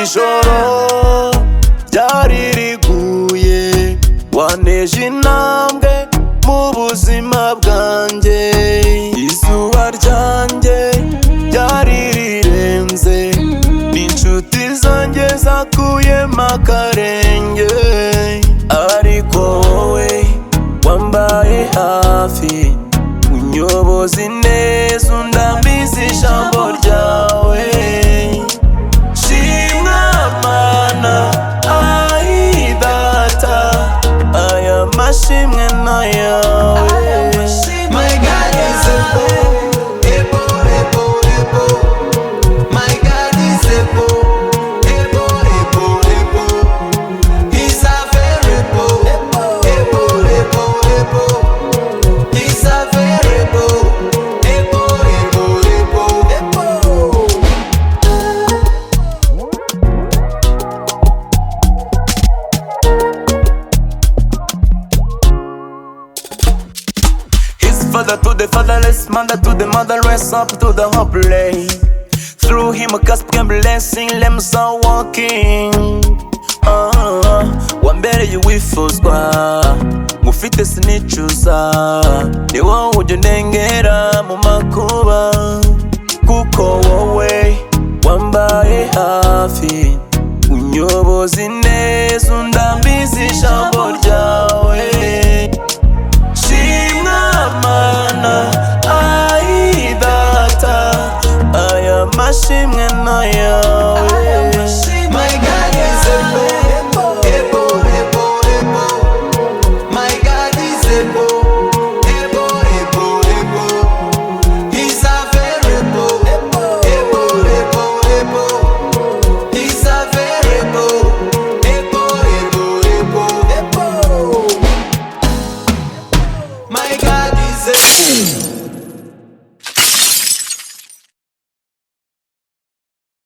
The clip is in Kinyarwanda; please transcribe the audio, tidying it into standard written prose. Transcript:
ijoro ryari riguye waneje intambwe mu buzima bwanjye izuba ryanjye ryari rirenze n'inshuti zanjye zakuyemo akarenge ariko wowe wambaye hafi unyoboza neza undambiza ijambo ryawe shimwa mana ayi data aya mashimwe n'ayawe My God is able, my God is able, He's available, He's available, Father to the fatherless, mother to the motherless, up to the hopeless. Through him a gospel blessing, limbs are walking. Wambere wifuzwa, ngufite sinicuza. Ni wowe ujya undengera mu makuba, kuko wowe wambaye hafi, unyoboza neza undambiza ijambo ryawe. Mana ayi data aya mashimwe n'ayawe